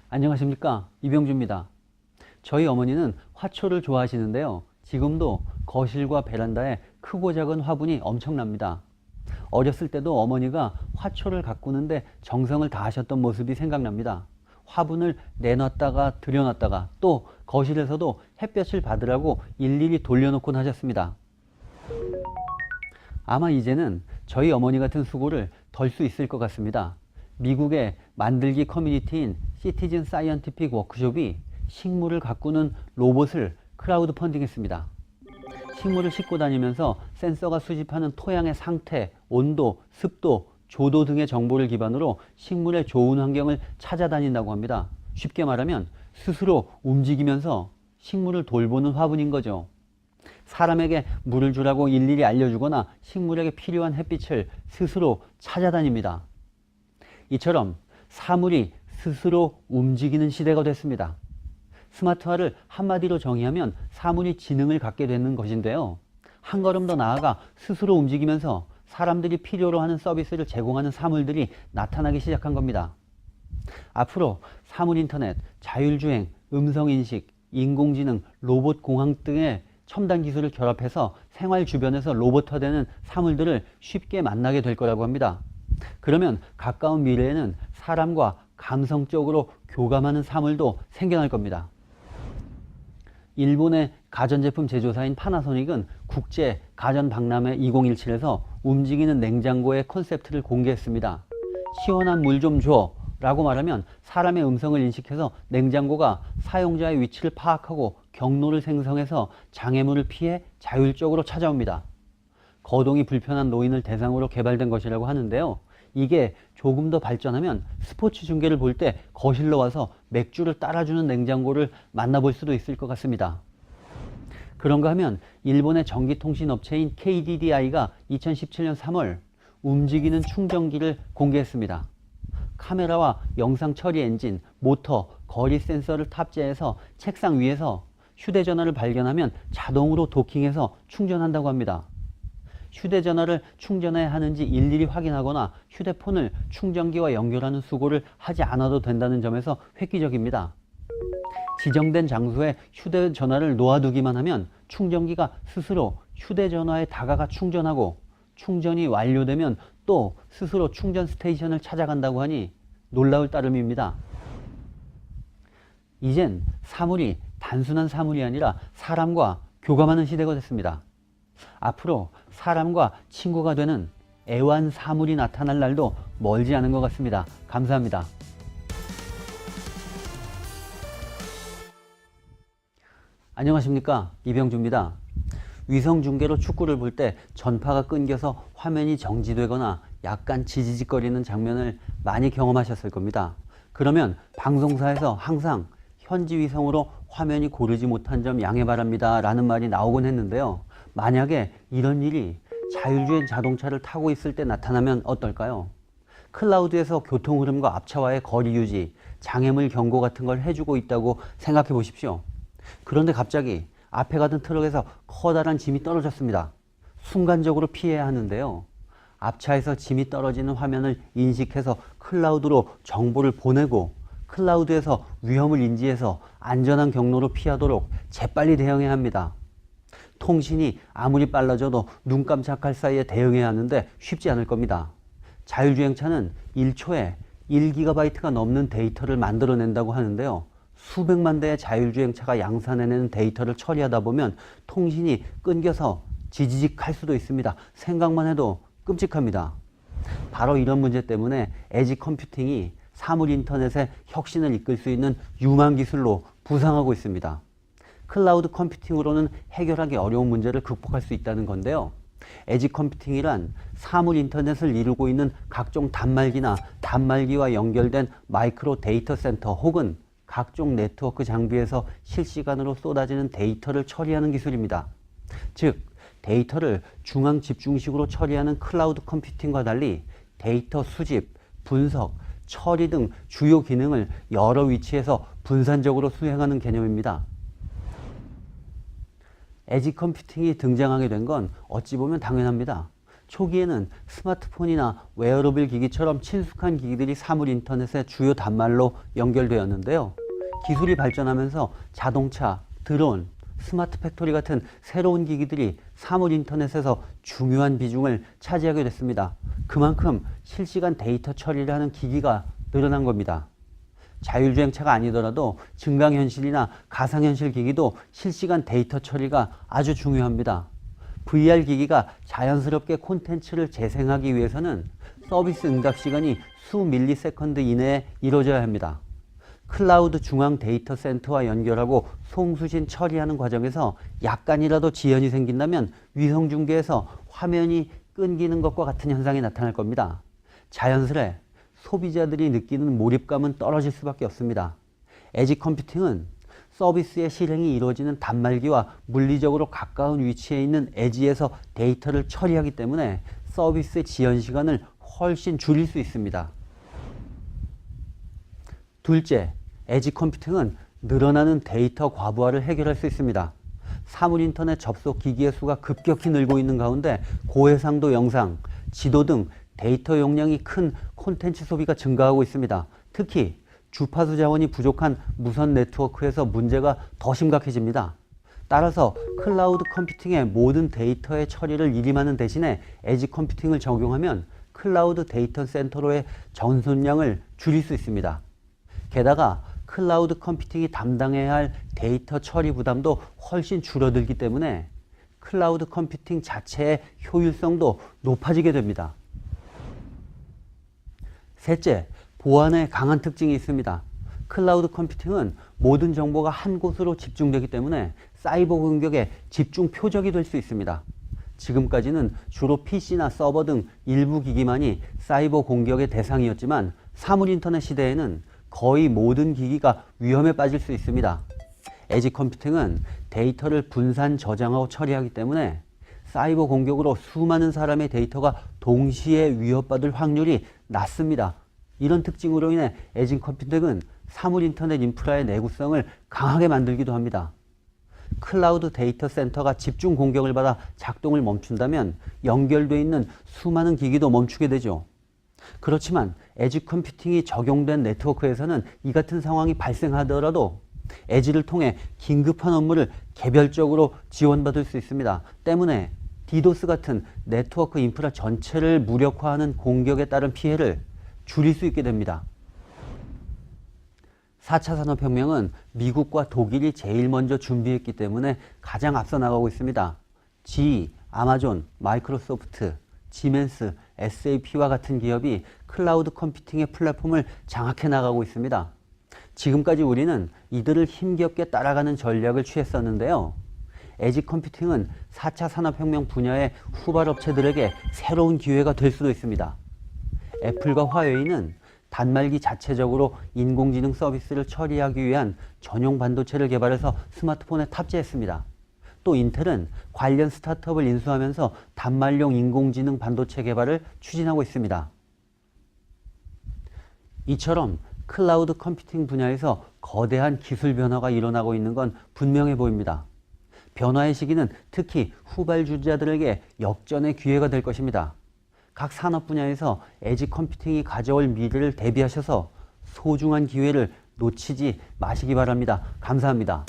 안녕하십니까, 이병주입니다. 저희 어머니는 화초를 좋아하시는데요. 지금도 거실과 베란다에 크고 작은 화분이 엄청납니다. 어렸을 때도 어머니가 화초를 가꾸는데 정성을 다하셨던 모습이 생각납니다. 화분을 내놨다가 들여놨다가 또 거실에서도 햇볕을 받으라고 일일이 돌려놓곤 하셨습니다. 아마 이제는 저희 어머니 같은 수고를 덜 수 있을 것 같습니다. 미국의 만들기 커뮤니티인 시티즌 사이언티픽 워크숍이 식물을 가꾸는 로봇을 크라우드 펀딩했습니다. 식물을 싣고 다니면서 센서가 수집하는 토양의 상태, 온도, 습도, 조도 등의 정보를 기반으로 식물의 좋은 환경을 찾아다닌다고 합니다. 쉽게 말하면 스스로 움직이면서 식물을 돌보는 화분인 거죠. 사람에게 물을 주라고 일일이 알려주거나 식물에게 필요한 햇빛을 스스로 찾아다닙니다. 이처럼 사물이 스스로 움직이는 시대가 됐습니다. 스마트화를 한마디로 정의하면 사물이 지능을 갖게 되는 것인데요. 한 걸음 더 나아가 스스로 움직이면서 사람들이 필요로 하는 서비스를 제공하는 사물들이 나타나기 시작한 겁니다. 앞으로 사물 인터넷, 자율주행, 음성인식, 인공지능, 로봇 공학 등의 첨단 기술을 결합해서 생활 주변에서 로봇화되는 사물들을 쉽게 만나게 될 거라고 합니다. 그러면 가까운 미래에는 사람과 감성적으로 교감하는 사물도 생겨날 겁니다. 일본의 가전제품 제조사인 파나소닉은 국제 가전 박람회 2017에서 움직이는 냉장고의 컨셉트를 공개했습니다. 시원한 물 좀 줘 라고 말하면 사람의 음성을 인식해서 냉장고가 사용자의 위치를 파악하고 경로를 생성해서 장애물을 피해 자율적으로 찾아옵니다. 거동이 불편한 노인을 대상으로 개발된 것이라고 하는데요. 이게 조금 더 발전하면 스포츠 중계를 볼 때 거실로 와서 맥주를 따라주는 냉장고를 만나볼 수도 있을 것 같습니다. 그런가 하면 일본의 전기통신업체인 KDDI가 2017년 3월 움직이는 충전기를 공개했습니다. 카메라와 영상 처리 엔진, 모터, 거리 센서를 탑재해서 책상 위에서 휴대전화를 발견하면 자동으로 도킹해서 충전한다고 합니다. 휴대전화를 충전해야 하는지 일일이 확인하거나 휴대폰을 충전기와 연결하는 수고를 하지 않아도 된다는 점에서 획기적입니다. 지정된 장소에 휴대전화를 놓아두기만 하면 충전기가 스스로 휴대전화에 다가가 충전하고 충전이 완료되면 또 스스로 충전 스테이션을 찾아간다고 하니 놀라울 따름입니다. 이젠 사물이 단순한 사물이 아니라 사람과 교감하는 시대가 됐습니다. 앞으로 사람과 친구가 되는 애완 사물이 나타날 날도 멀지 않은 것 같습니다. 감사합니다. 안녕하십니까, 이병주입니다. 위성 중계로 축구를 볼 때 전파가 끊겨서 화면이 정지되거나 약간 지지직거리는 장면을 많이 경험하셨을 겁니다. 그러면 방송사에서 항상 현지 위성으로 화면이 고르지 못한 점 양해 바랍니다 라는 말이 나오곤 했는데요. 만약에 이런 일이 자율주행 자동차를 타고 있을 때 나타나면 어떨까요? 클라우드에서 교통 흐름과 앞차와의 거리 유지, 장애물 경고 같은 걸 해주고 있다고 생각해 보십시오. 그런데 갑자기 앞에 가던 트럭에서 커다란 짐이 떨어졌습니다. 순간적으로 피해야 하는데요. 앞차에서 짐이 떨어지는 화면을 인식해서 클라우드로 정보를 보내고 클라우드에서 위험을 인지해서 안전한 경로로 피하도록 재빨리 대응해야 합니다. 통신이 아무리 빨라져도 눈 깜짝할 사이에 대응해야 하는데 쉽지 않을 겁니다. 자율주행차는 1초에 1GB가 넘는 데이터를 만들어낸다고 하는데요. 수백만 대의 자율주행차가 양산해내는 데이터를 처리하다 보면 통신이 끊겨서 지지직할 수도 있습니다. 생각만 해도 끔찍합니다. 바로 이런 문제 때문에 에지 컴퓨팅이 사물 인터넷의 혁신을 이끌 수 있는 유망 기술로 부상하고 있습니다. 클라우드 컴퓨팅으로는 해결하기 어려운 문제를 극복할 수 있다는 건데요. 에지 컴퓨팅이란 사물 인터넷을 이루고 있는 각종 단말기나 단말기와 연결된 마이크로 데이터 센터 혹은 각종 네트워크 장비에서 실시간으로 쏟아지는 데이터를 처리하는 기술입니다. 즉, 데이터를 중앙 집중식으로 처리하는 클라우드 컴퓨팅과 달리 데이터 수집, 분석, 처리 등 주요 기능을 여러 위치에서 분산적으로 수행하는 개념입니다. 에지 컴퓨팅이 등장하게 된 건 어찌 보면 당연합니다. 초기에는 스마트폰이나 웨어러블 기기처럼 친숙한 기기들이 사물 인터넷의 주요 단말로 연결되었는데요. 기술이 발전하면서 자동차, 드론, 스마트 팩토리 같은 새로운 기기들이 사물 인터넷에서 중요한 비중을 차지하게 됐습니다. 그만큼 실시간 데이터 처리를 하는 기기가 늘어난 겁니다. 자율주행차가 아니더라도 증강현실이나 가상현실 기기도 실시간 데이터 처리가 아주 중요합니다. VR 기기가 자연스럽게 콘텐츠를 재생하기 위해서는 서비스 응답 시간이 수 밀리세컨드 이내에 이루어져야 합니다. 클라우드 중앙 데이터 센터와 연결하고 송수신 처리하는 과정에서 약간이라도 지연이 생긴다면 위성 중계에서 화면이 끊기는 것과 같은 현상이 나타날 겁니다. 자연스레 소비자들이 느끼는 몰입감은 떨어질 수밖에 없습니다. 에지 컴퓨팅은 서비스의 실행이 이루어지는 단말기와 물리적으로 가까운 위치에 있는 에지에서 데이터를 처리하기 때문에 서비스의 지연 시간을 훨씬 줄일 수 있습니다. 둘째, 에지 컴퓨팅은 늘어나는 데이터 과부하를 해결할 수 있습니다. 사물 인터넷 접속 기기의 수가 급격히 늘고 있는 가운데 고해상도 영상, 지도 등 데이터 용량이 큰 콘텐츠 소비가 증가하고 있습니다. 특히 주파수 자원이 부족한 무선 네트워크에서 문제가 더 심각해집니다. 따라서 클라우드 컴퓨팅의 모든 데이터의 처리를 일임하는 대신에 에지 컴퓨팅을 적용하면 클라우드 데이터 센터로의 전송량을 줄일 수 있습니다. 게다가 클라우드 컴퓨팅이 담당해야 할 데이터 처리 부담도 훨씬 줄어들기 때문에 클라우드 컴퓨팅 자체의 효율성도 높아지게 됩니다. 셋째, 보안에 강한 특징이 있습니다. 클라우드 컴퓨팅은 모든 정보가 한 곳으로 집중되기 때문에 사이버 공격의 집중 표적이 될 수 있습니다. 지금까지는 주로 PC나 서버 등 일부 기기만이 사이버 공격의 대상이었지만 사물 인터넷 시대에는 거의 모든 기기가 위험에 빠질 수 있습니다. 에지 컴퓨팅은 데이터를 분산 저장하고 처리하기 때문에 사이버 공격으로 수많은 사람의 데이터가 동시에 위협받을 확률이 낮습니다. 이런 특징으로 인해 에지 컴퓨팅은 사물 인터넷 인프라의 내구성을 강하게 만들기도 합니다. 클라우드 데이터 센터가 집중 공격을 받아 작동을 멈춘다면 연결되어 있는 수많은 기기도 멈추게 되죠. 그렇지만 에지 컴퓨팅이 적용된 네트워크에서는 이 같은 상황이 발생하더라도 에지를 통해 긴급한 업무를 개별적으로 지원받을 수 있습니다. 때문에 디도스 같은 네트워크 인프라 전체를 무력화하는 공격에 따른 피해를 줄일 수 있게 됩니다. 4차 산업혁명은 미국과 독일이 제일 먼저 준비했기 때문에 가장 앞서 나가고 있습니다. GE, 아마존, 마이크로소프트, 시멘스, SAP와 같은 기업이 클라우드 컴퓨팅의 플랫폼을 장악해 나가고 있습니다. 지금까지 우리는 이들을 힘겹게 따라가는 전략을 취했었는데요. 에지 컴퓨팅은 4차 산업혁명 분야의 후발업체들에게 새로운 기회가 될 수도 있습니다. 애플과 화웨이는 단말기 자체적으로 인공지능 서비스를 처리하기 위한 전용 반도체를 개발해서 스마트폰에 탑재했습니다. 또 인텔은 관련 스타트업을 인수하면서 단말용 인공지능 반도체 개발을 추진하고 있습니다. 이처럼 클라우드 컴퓨팅 분야에서 거대한 기술 변화가 일어나고 있는 건 분명해 보입니다. 변화의 시기는 특히 후발주자들에게 역전의 기회가 될 것입니다. 각 산업 분야에서 에지 컴퓨팅이 가져올 미래를 대비하셔서 소중한 기회를 놓치지 마시기 바랍니다. 감사합니다.